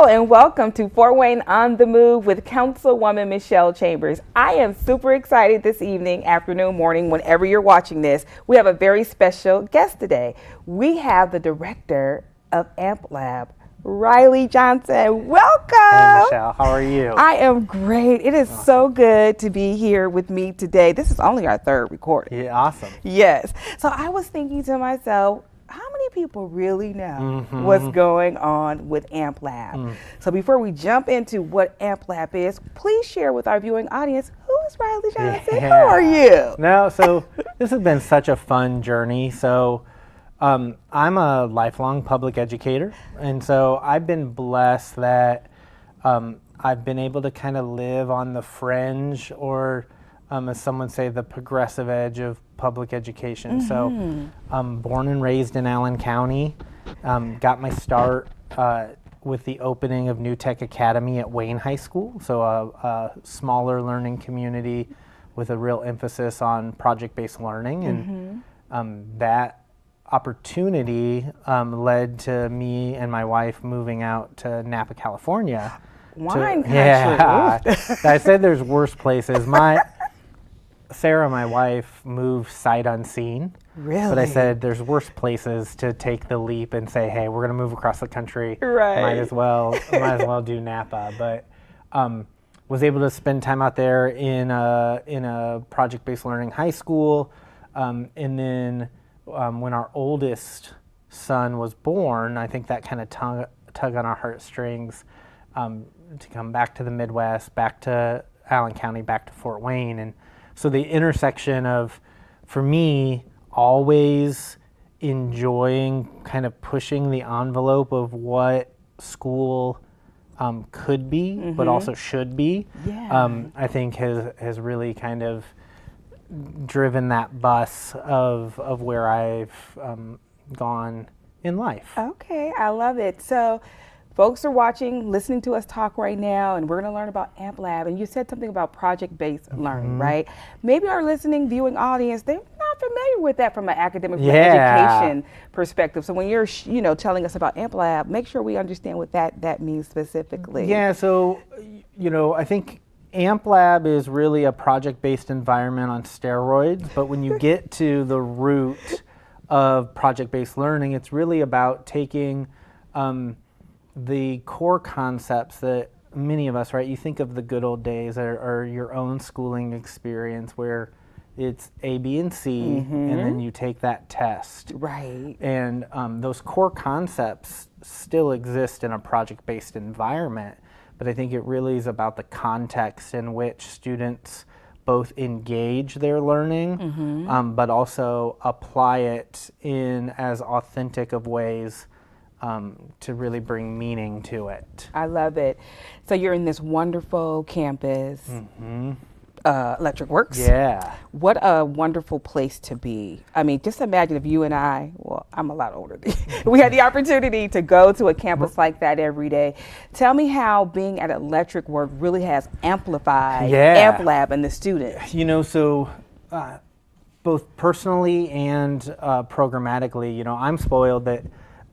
and welcome to Fort Wayne on the Move with Councilwoman Michelle Chambers. I am super excited this evening, afternoon, morning, whenever you're watching this. We have a very special guest today. We have the director of AMP Lab, Riley Johnson. Welcome. Hey, Michelle. How are you? I am great. It is so good to be here with me today. This is only our third recording. Yeah, awesome. Yes. So I was thinking to myself, how many people really know what's going on with AMP Lab? So before we jump into what AMP Lab is, please share with our viewing audience, who is Riley Johnson? Yeah. Who are you? No, so this has been such a fun journey. So I'm a lifelong public educator, and so I've been blessed that I've been able to kind of live on the fringe, or as some would say, the progressive edge of public education. So I'm born and raised in Allen County, got my start with the opening of New Tech Academy at Wayne High School, so a smaller learning community with a real emphasis on project-based learning, and that opportunity led to me and my wife moving out to Napa, California. Wine country. Yeah, I said there's worse places. Sarah, my wife, moved sight unseen. Really? But I said there's worse places to take the leap and say, hey, we're going to move across the country. Right. Might as well do Napa. But was able to spend time out there in a project-based learning high school, and then when our oldest son was born, I think that kind of tug on our heartstrings to come back to the Midwest, back to Allen County, back to Fort Wayne. And so the intersection of, for me, always enjoying kind of pushing the envelope of what school could be, but also should be, I think has really kind of driven that bus of where I've gone in life. Okay, I love it. So folks are watching, listening to us talk right now, and we're going to learn about AMP Lab. And you said something about project-based learning, right? Maybe our listening, viewing audience, they're not familiar with that from an academic education perspective. So when you're, telling us about AMP Lab, make sure we understand what that means specifically. Yeah. So, I think AMP Lab is really a project-based environment on steroids. But when you get to the root of project-based learning, it's really about taking the core concepts that many of us, right? You think of the good old days or your own schooling experience where it's A, B, and C, and then you take that test. Right. And those core concepts still exist in a project-based environment, but I think it really is about the context in which students both engage their learning, but also apply it in as authentic of ways to really bring meaning to it. I love it. So you're in this wonderful campus, Electric Works. Yeah. What a wonderful place to be. I mean, just imagine if you and I, well, I'm a lot older than you, we had the opportunity to go to a campus like that every day. Tell me how being at Electric Work really has amplified AMP Lab and the students. So both personally and programmatically, I'm spoiled that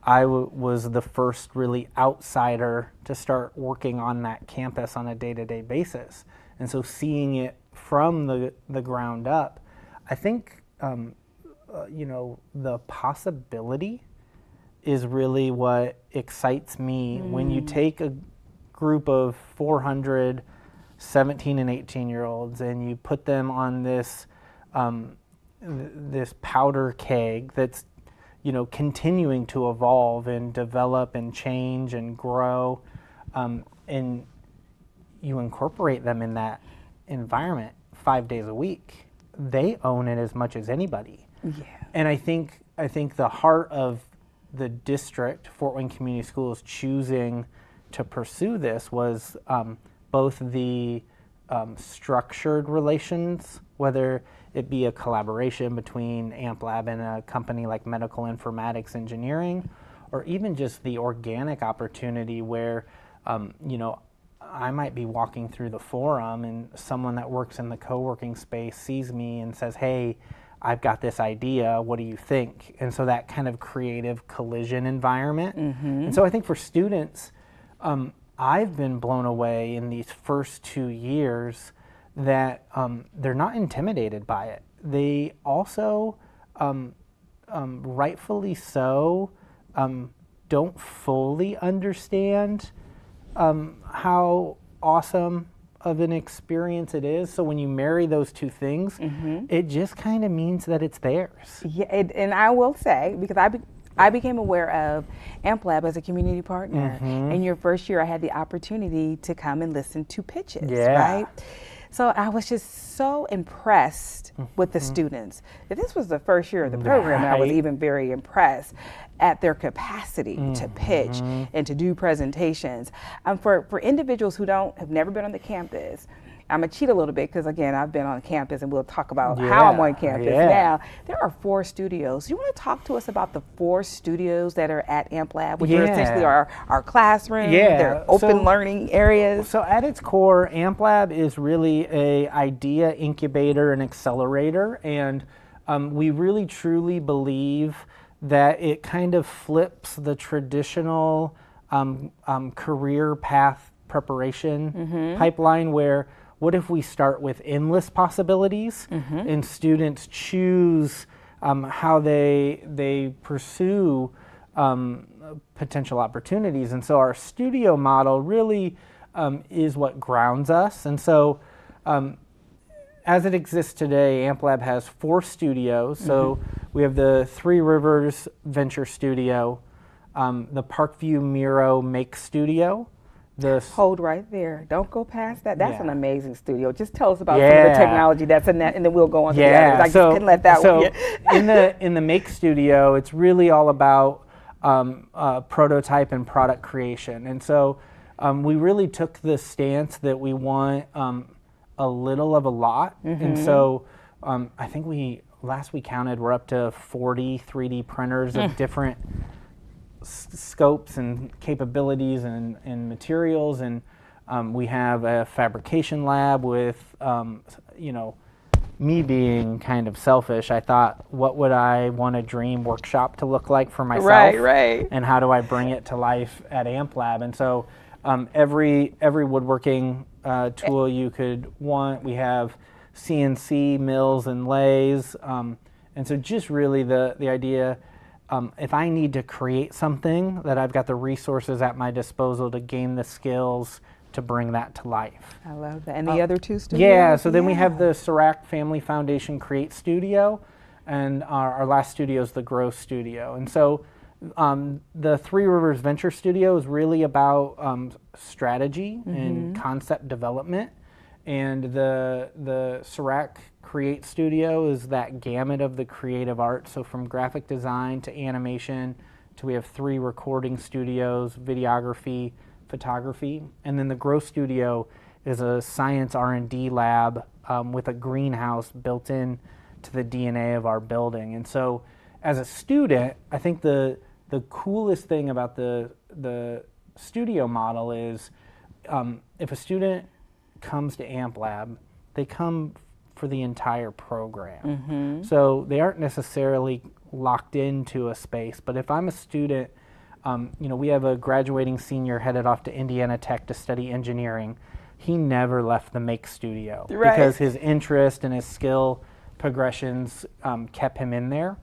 I was the first really outsider to start working on that campus on a day-to-day basis. And so seeing it from the ground up, I think, the possibility is really what excites me. When you take a group of 400 17 and 18-year-olds and you put them on this this powder keg that's continuing to evolve and develop and change and grow, and you incorporate them in that environment 5 days a week, they own it as much as anybody. Yeah. And I think the heart of the district, Fort Wayne Community Schools, choosing to pursue this was both the structured relations, whether it be a collaboration between AMP Lab and a company like Medical Informatics Engineering, or even just the organic opportunity where, I might be walking through the forum and someone that works in the co-working space sees me and says, hey, I've got this idea, what do you think? And so that kind of creative collision environment. And so I think for students, I've been blown away in these first 2 years that they're not intimidated by it. They also, rightfully so, don't fully understand how awesome of an experience it is. So when you marry those two things, it just kind of means that it's theirs. Yeah, and I will say, because I became aware of AmpLab as a community partner. In your first year, I had the opportunity to come and listen to pitches, right? So I was just so impressed with the students. This was the first year of the program, and I was even very impressed at their capacity to pitch and to do presentations. For individuals who have never been on the campus, I'm going to cheat a little bit because, again, I've been on campus, and we'll talk about how I'm on campus now. There are 4 studios. You want to talk to us about the 4 studios that are at AmpLab, which are essentially our classroom, their open learning areas? So at its core, AmpLab is really a idea incubator and accelerator, and we really truly believe that it kind of flips the traditional career path preparation pipeline, where what if we start with endless possibilities and students choose how they pursue potential opportunities. And so our studio model really is what grounds us. And so as it exists today, AmpLab has 4 studios. So we have the Three Rivers Venture Studio, the Parkview Miro Make Studio. Hold right there. Don't go past that. That's an amazing studio. Just tell us about some of the technology that's in that, and then we'll go on to the others. I just couldn't let that one. in the Make Studio, it's really all about prototype and product creation. And so we really took the stance that we want a little of a lot. And so I think last we counted, we're up to 40 3D printers of different scopes and capabilities and materials, and we have a fabrication lab with me being kind of selfish, I thought, what would I want a dream workshop to look like for myself, and how do I bring it to life at AmpLab? And so every woodworking tool you could want, we have CNC mills and lathes, and so just really the idea, if I need to create something, that I've got the resources at my disposal to gain the skills to bring that to life. I love that. And the other 2 studios? Yeah, so then we have the Serac Family Foundation Create Studio, and our last studio is the Grow Studio. And so the Three Rivers Venture Studio is really about strategy and concept development. And the Serac Create Studio is that gamut of the creative art. So from graphic design to animation, we have 3 recording studios, videography, photography. And then the Grow Studio is a science R&D lab with a greenhouse built in to the DNA of our building. And so as a student, I think the coolest thing about the studio model is if a student comes to AmpLab, they come for the entire program. So they aren't necessarily locked into a space, but if I'm a student, we have a graduating senior headed off to Indiana Tech to study engineering. He never left the Make Studio because his interest and his skill progressions kept him in there.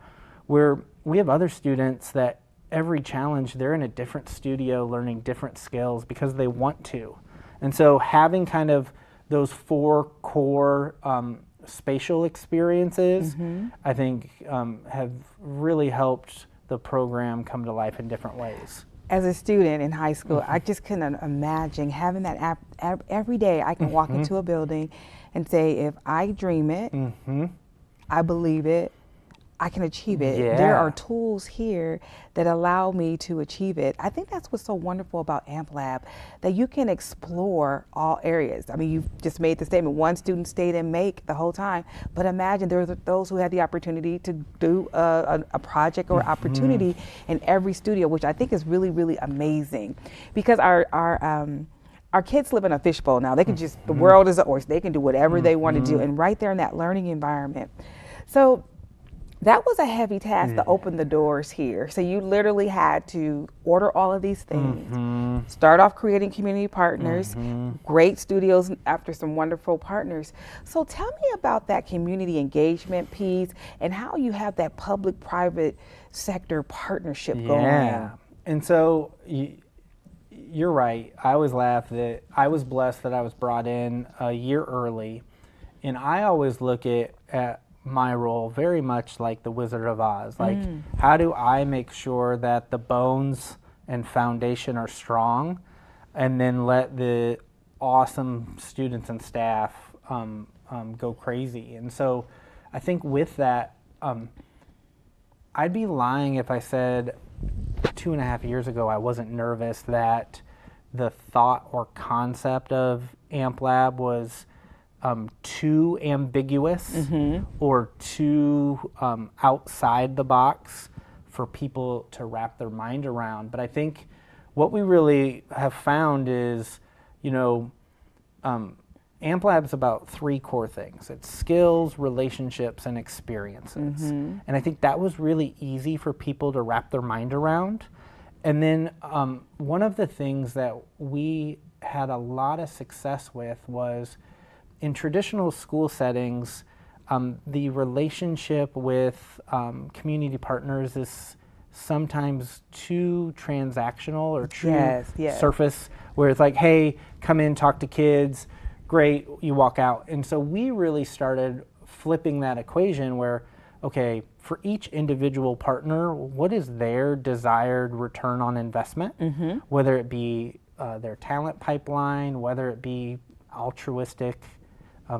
Where we have other students that every challenge, they're in a different studio learning different skills because they want to. And so having kind of those 4 core spatial experiences, I think have really helped the program come to life in different ways. As a student in high school, I just couldn't imagine having that every day. I can walk into a building and say, if I dream it, I believe it, I can achieve it. There are tools here that allow me to achieve it. I think that's what's so wonderful about AmpLab, that you can explore all areas. I mean, you just made the statement, 1 student stayed in Make the whole time, but imagine there's those who had the opportunity to do a project or opportunity in every studio, which I think is really, really amazing, because our kids live in a fishbowl now. They can just, the world is an oyster. They can do whatever they want to do, and right there in that learning environment. So That was a heavy task to open the doors here. So you literally had to order all of these things, start off creating community partners, great studios after some wonderful partners. So tell me about that community engagement piece and how you have that public-private sector partnership going. Yeah, and so you're right. I always laugh that I was blessed that I was brought in a year early, and I always look at my role very much like the Wizard of Oz. Like, how do I make sure that the bones and foundation are strong, and then let the awesome students and staff go crazy? And so I think with that, I'd be lying if I said 2.5 years ago I wasn't nervous that the thought or concept of AMP Lab was too ambiguous or too outside the box for people to wrap their mind around. But I think what we really have found is, AMP Lab's about 3 core things. It's skills, relationships, and experiences. And I think that was really easy for people to wrap their mind around. And then one of the things that we had a lot of success with was in traditional school settings, the relationship with community partners is sometimes too transactional or too surface, where it's like, hey, come in, talk to kids, great, you walk out. And so we really started flipping that equation where, okay, for each individual partner, what is their desired return on investment, whether it be their talent pipeline, whether it be altruistic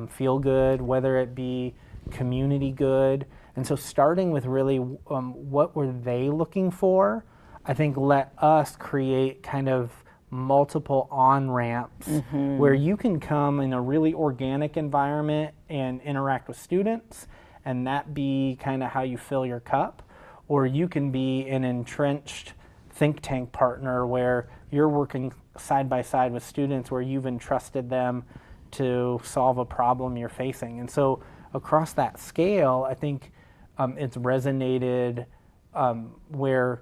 feel good, whether it be community good. And so starting with really what were they looking for, I think let us create kind of multiple on-ramps where you can come in a really organic environment and interact with students, and that be kind of how you fill your cup. Or you can be an entrenched think tank partner where you're working side by side with students where you've entrusted them to solve a problem you're facing. And so across that scale, I think it's resonated where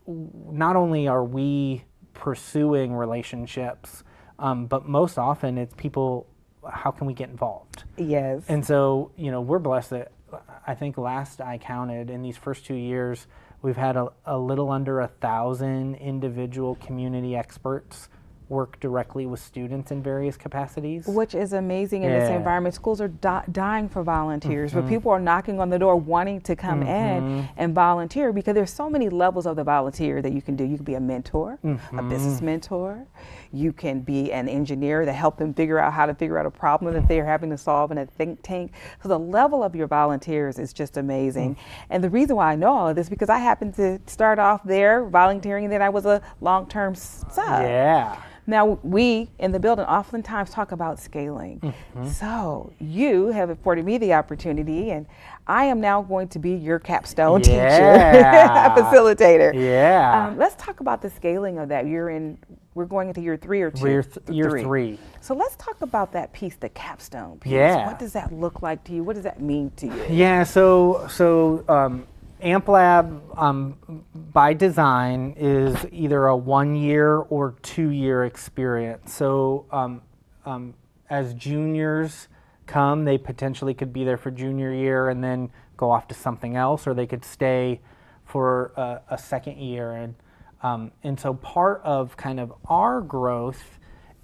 not only are we pursuing relationships, but most often it's people, how can we get involved? Yes. And so, we're blessed that I think last I counted in these first 2 years, we've had a little under 1,000 individual community experts work directly with students in various capacities. Which is amazing in this environment. Schools are dying for volunteers, but people are knocking on the door wanting to come in and volunteer, because there's so many levels of the volunteer that you can do. You can be a mentor, a business mentor. You can be an engineer to help them figure out how to figure out a problem that they're having to solve in a think tank. So the level of your volunteers is just amazing. And the reason why I know all of this is because I happened to start off there volunteering, and then I was a long-term sub. Yeah. Now, we in the building oftentimes talk about scaling. So you have afforded me the opportunity, and I am now going to be your capstone teacher, facilitator. Yeah. Let's talk about the scaling of that. We're going into year 3 or 2? Year three. So let's talk about that piece, the capstone piece. Yeah. What does that look like to you? What does that mean to you? Yeah, so AMP Lab, by design, is either a 1-year or 2-year experience. So as juniors come, they potentially could be there for junior year and then go off to something else, or they could stay for a second year. And so part of kind of our growth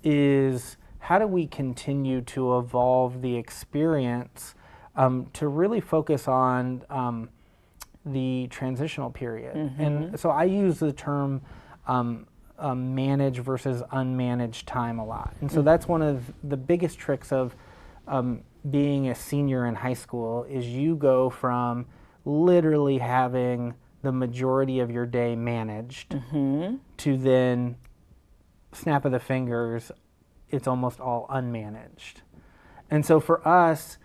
is how do we continue to evolve the experience to really focus on the transitional period. And so I use the term manage versus unmanaged time a lot. And so that's one of the biggest tricks of being a senior in high school is you go from literally having the majority of your day managed to then snap of the fingers, it's almost all unmanaged. And so for us,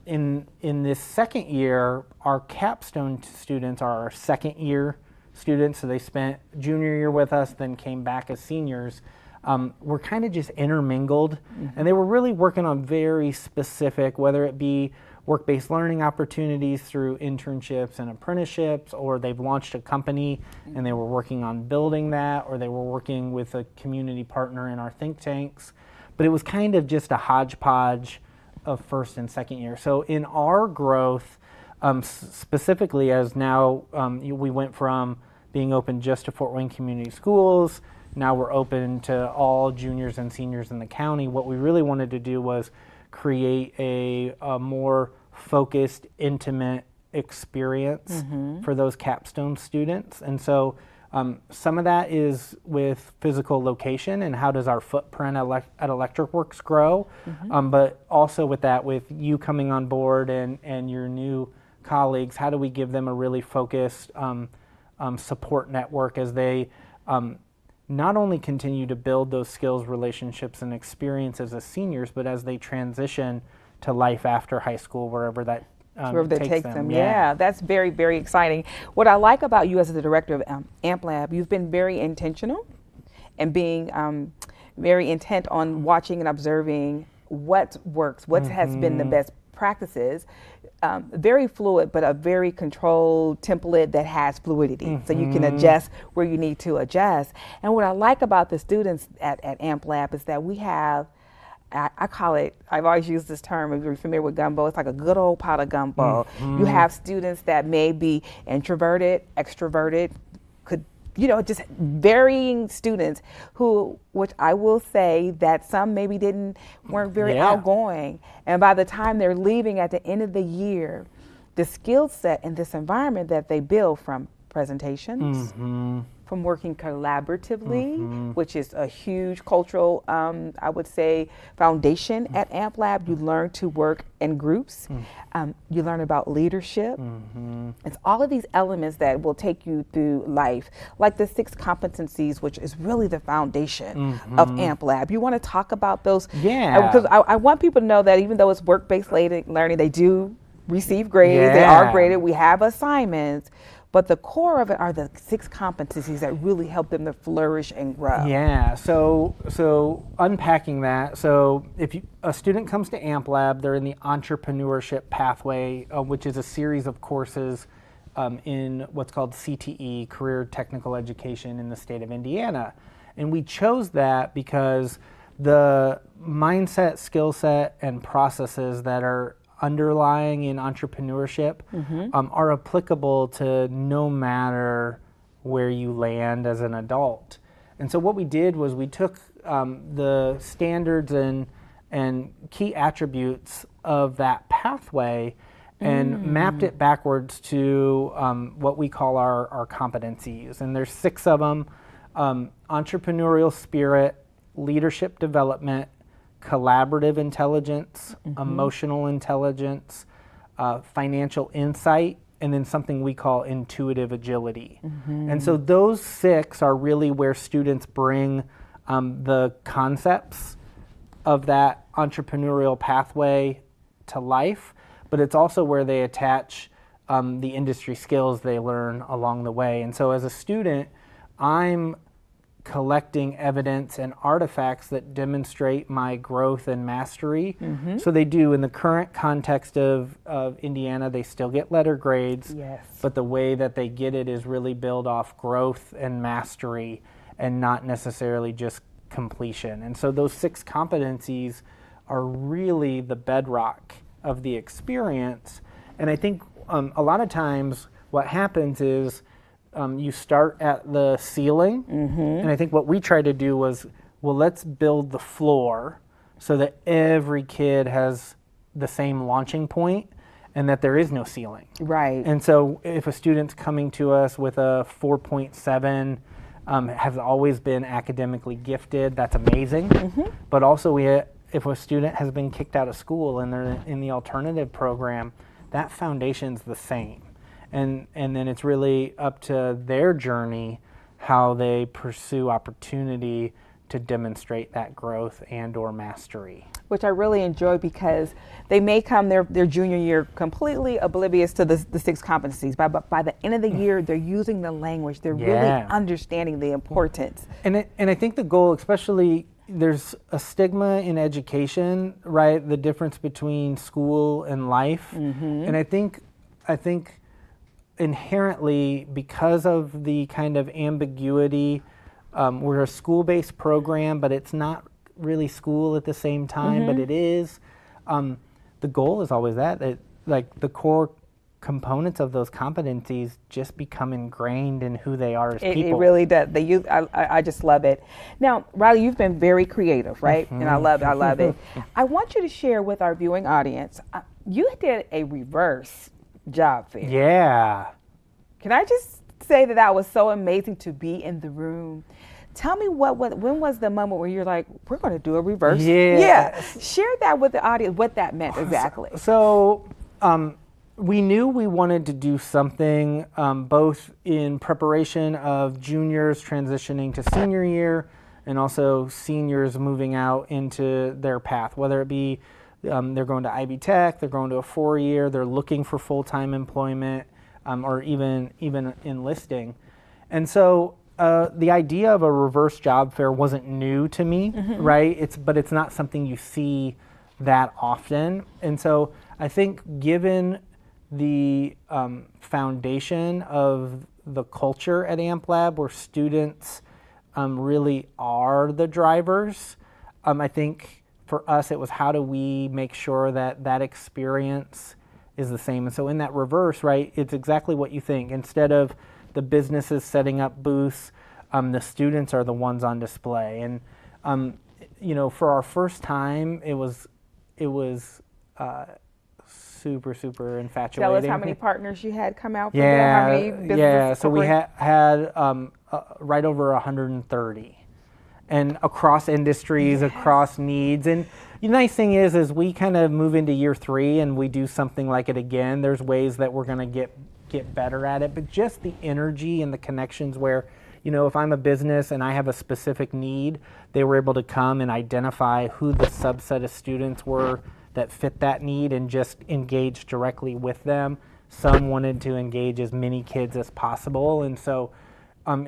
in this second year, our capstone students are our second year students, so they spent junior year with us, then came back as seniors. We're kind of just intermingled, and they were really working on very specific, whether it be work-based learning opportunities through internships and apprenticeships, or they've launched a company and they were working on building that, or they were working with a community partner in our think tanks. But it was kind of just a hodgepodge of first and second year. So in our growth, specifically as now we went from being open just to Fort Wayne Community Schools, now we're open to all juniors and seniors in the county. What we really wanted to do was create a more focused, intimate experience for those capstone students. And so some of that is with physical location and how does our footprint at Electric Works grow, but also with that, with you coming on board and your new colleagues, how do we give them a really focused support network as they not only continue to build those skills, relationships, and experiences as seniors, but as they transition to life after high school, wherever that takes them. Yeah, that's very, very exciting. What I like about you as the director of AMP Lab, you've been very intentional and being very intent on watching and observing what works, what has been the best practices. Very fluid, but a very controlled template that has fluidity. So you can adjust where you need to adjust. And what I like about the students at AMP Lab is that we have, I call it, I've always used this term, if you're familiar with gumbo, it's like a good old pot of gumbo. You have students that may be introverted, extroverted, just varying students who, which I will say that some maybe weren't very outgoing. And by the time they're leaving at the end of the year, the skill set in this environment that they build from presentations, from working collaboratively, which is a huge cultural, I would say, foundation at AMP Lab. You learn to work in groups. You learn about leadership. It's all of these elements that will take you through life, like the 6 competencies, which is really the foundation of AMP Lab. You want to talk about those? Yeah. Because I want people to know that even though it's work-based learning, they do receive grades. They are graded. We have assignments. But the core of it are the 6 competencies that really help them to flourish and grow. Yeah, so unpacking that, so if a student comes to AMP Lab, they're in the entrepreneurship pathway, which is a series of courses in what's called CTE, Career Technical Education in the state of Indiana. And we chose that because the mindset, skill set, and processes that are underlying in entrepreneurship are applicable to no matter where you land as an adult. And so what we did was we took the standards and key attributes of that pathway and mapped it backwards to what we call our competencies. And there's 6 of them: entrepreneurial spirit, leadership development, collaborative intelligence, emotional intelligence, financial insight, and then something we call intuitive agility. And so those 6 are really where students bring the concepts of that entrepreneurial pathway to life, but it's also where they attach the industry skills they learn along the way. And so as a student, I'm collecting evidence and artifacts that demonstrate my growth and mastery. So they do, in the current context of Indiana, they still get letter grades, but the way that they get it is really build off growth and mastery and not necessarily just completion. And so those 6 competencies are really the bedrock of the experience. And I think a lot of times what happens is you start at the ceiling, and I think what we tried to do was, well, let's build the floor so that every kid has the same launching point and that there is no ceiling. Right. And so if a student's coming to us with a 4.7, has always been academically gifted, that's amazing. But also if a student has been kicked out of school and they're in the alternative program, that foundation's the same. And then it's really up to their journey how they pursue opportunity to demonstrate that growth and or mastery. Which I really enjoy, because they may come their junior year completely oblivious to the 6 competencies. By the end of the year, they're using the language. They're really understanding the importance. And I think the goal, especially there's a stigma in education, right? The difference between school and life. And I think inherently, because of the kind of ambiguity, we're a school-based program, but it's not really school at the same time, but it is. The goal is always that like the core components of those competencies just become ingrained in who they are as people. It really does. I just love it. Now, Riley, you've been very creative, right? And I love it. I want you to share with our viewing audience, you did a reverse job fair. Yeah. Can I just say that was so amazing to be in the room? Tell me when was the moment where you're like, we're going to do a reverse? Yeah. Share that with the audience, what that meant exactly. So we knew we wanted to do something both in preparation of juniors transitioning to senior year and also seniors moving out into their path, whether it be they're going to IB Tech, they're going to a 4-year, they're looking for full-time employment, or even enlisting. And so the idea of a reverse job fair wasn't new to me, right? But it's not something you see that often. And so I think given the foundation of the culture at Amp Lab, where students really are the drivers, I think for us it was how do we make sure that experience is the same. And so in that reverse, right, it's exactly what you think. Instead of the businesses setting up booths, the students are the ones on display. And for our first time, it was super infatuating. Tell us how many partners you had come out for that. How many businesses? So we had right over 130, and across industries, across needs. And the nice thing is we kind of move into year 3 and we do something like it again. There's ways that we're going to get better at it, but just the energy and the connections where, if I'm a business and I have a specific need, they were able to come and identify who the subset of students were that fit that need and just engage directly with them. Some wanted to engage as many kids as possible. And so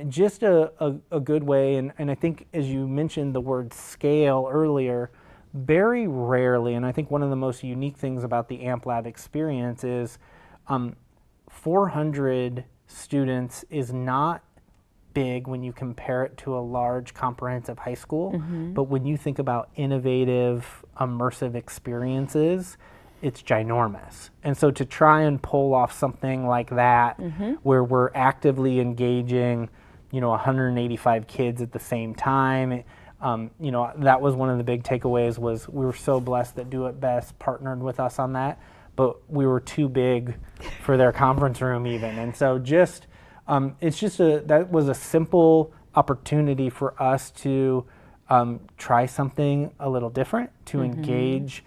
just a good way, and I think as you mentioned the word scale earlier, very rarely, and I think one of the most unique things about the Amp Lab experience is 400 students is not big when you compare it to a large comprehensive high school, but when you think about innovative, immersive experiences, it's ginormous. And so to try and pull off something like that, where we're actively engaging, 185 kids at the same time, that was one of the big takeaways. Was we were so blessed that Do It Best partnered with us on that, but we were too big for their conference room even. And so that was a simple opportunity for us to try something a little different, to engage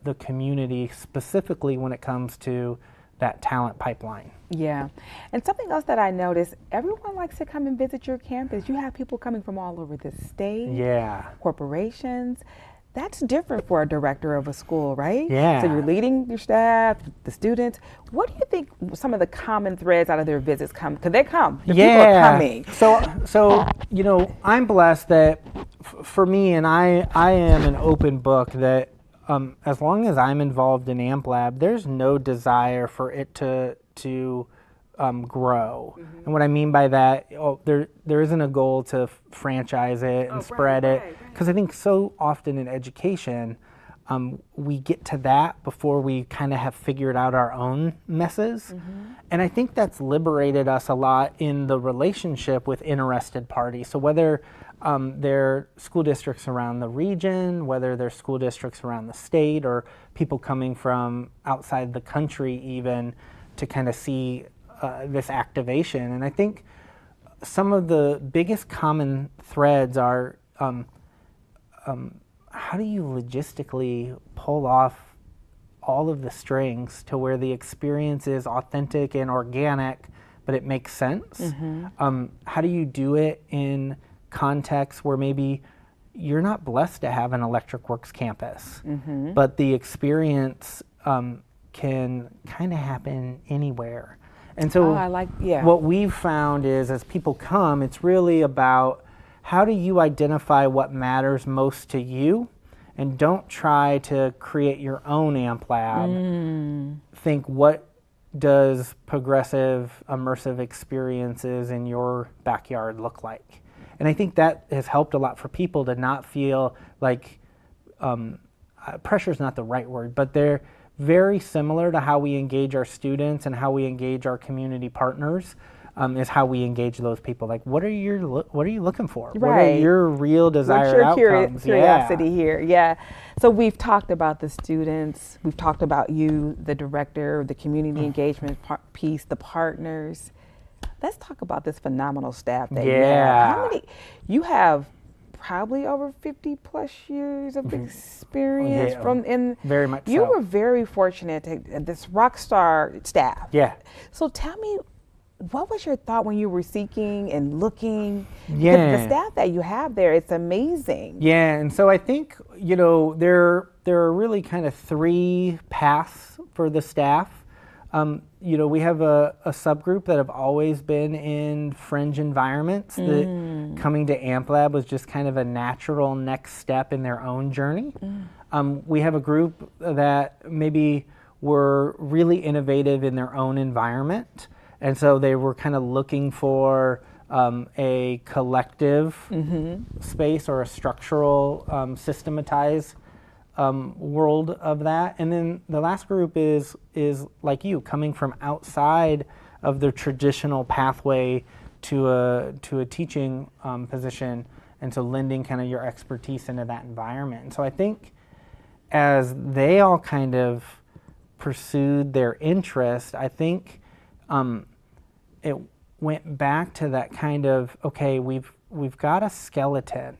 the community specifically when it comes to that talent pipeline. Yeah. And something else that I noticed, everyone likes to come and visit your campus. You have people coming from all over the state, corporations. That's different for a director of a school, right? Yeah. So you're leading your staff, the students. What do you think some of the common threads out of their visits come? Because they come. The people are coming. So I'm blessed that for me, and I am an open book, that as long as I'm involved in Amp Lab, there's no desire for it to grow. And what I mean by that, there isn't a goal to franchise it and spread it. Because I think so often in education, we get to that before we kind of have figured out our own messes. And I think that's liberated us a lot in the relationship with interested parties. So whether they're school districts around the region, whether they're school districts around the state, or people coming from outside the country even to kind of see this activation. And I think some of the biggest common threads are how do you logistically pull off all of the strings to where the experience is authentic and organic, but it makes sense? How do you do it in contexts where maybe you're not blessed to have an Electric Works campus, but the experience can kind of happen anywhere? And so what we've found is as people come, it's really about how do you identify what matters most to you, and don't try to create your own AMP Lab. Think, what does progressive, immersive experiences in your backyard look like? And I think that has helped a lot for people to not feel like, pressure is not the right word, but they're very similar to how we engage our students and how we engage our community partners. Is how we engage those people. Like, what are you looking for? Right. What are your real desired What's your outcomes? curiosity here? Yeah. So we've talked about the students. We've talked about you, the director, the community engagement piece, the partners. Let's talk about this phenomenal staff that you have. How many? You have probably over 50 plus years of experience very much. You were very fortunate to this rock star staff. Yeah. So tell me, what was your thought when you were seeking and looking? Yeah. The staff that you have there, it's amazing. Yeah, and so I think, there are really kind of three paths for the staff. We have a subgroup that have always been in fringe environments that coming to AMP Lab was just kind of a natural next step in their own journey. We have a group that maybe were really innovative in their own environment. And so they were kind of looking for a collective space or a structural, systematized world of that. And then the last group is like you, coming from outside of the traditional pathway to a teaching position, and so lending kind of your expertise into that environment. And so I think as they all kind of pursued their interest, I think it went back to that kind of, okay, we've got a skeleton,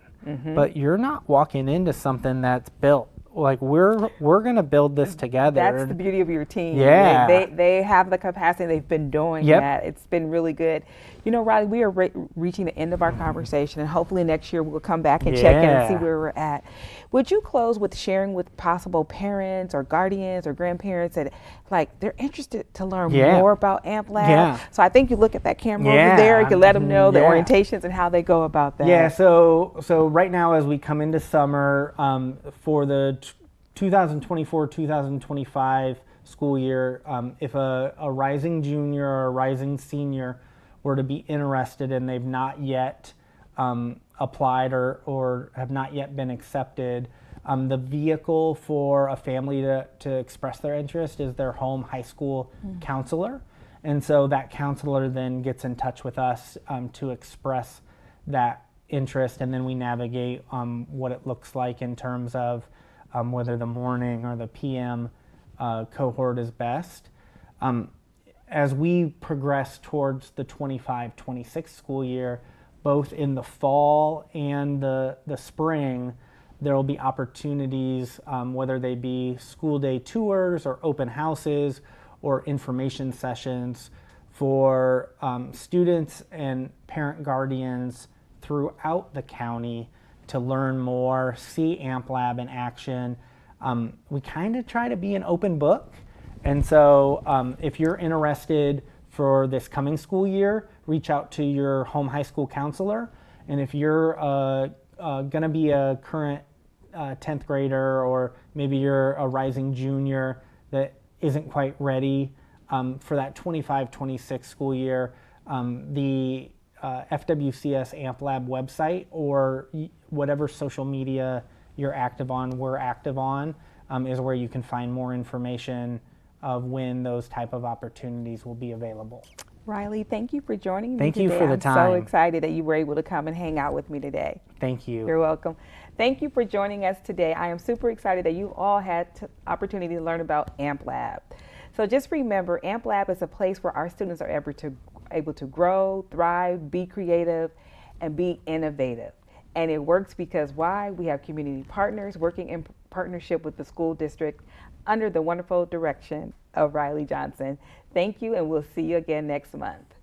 but you're not walking into something that's built. Like, we're going to build this together. That's the beauty of your team. Yeah. They have the capacity. They've been doing that. It's been really good. Riley, we are reaching the end of our conversation, and hopefully next year we'll come back and check in and see where we're at. Would you close with sharing with possible parents or guardians or grandparents that, like, they're interested to learn more about AMP Lab? Yeah. So I think you look at that camera over there. You can let them know the orientations and how they go about that. Yeah. So right now, as we come into summer, for the 2024-2025 school year, if a rising junior or a rising senior were to be interested and they've not yet applied or have not yet been accepted, the vehicle for a family to express their interest is their home high school counselor. And so that counselor then gets in touch with us to express that interest, and then we navigate what it looks like in terms of whether the morning or the PM cohort is best. As we progress towards the 25-26 school year, both in the fall and the spring, there will be opportunities, whether they be school day tours or open houses or information sessions for students and parent guardians throughout the county to learn more, see AMP Lab in action. We kind of try to be an open book. And so if you're interested for this coming school year, reach out to your home high school counselor. And if you're going to be a current 10th grader, or maybe you're a rising junior that isn't quite ready for that 25-26 school year, the FWCS AMP Lab website or whatever social media you're active on, we're active on, is where you can find more information of when those type of opportunities will be available. Riley, thank you for joining me Thank today. you for the time. I'm so excited that you were able to come and hang out with me today. Thank you. You're welcome. Thank you for joining us today. I am super excited that you all had opportunity to learn about AMP Lab. So just remember, AMP Lab is a place where our students are able to grow, thrive, be creative, and be innovative. And it works because why? We have community partners working in partnership with the school district under the wonderful direction of Riley Johnson. Thank you, and we'll see you again next month.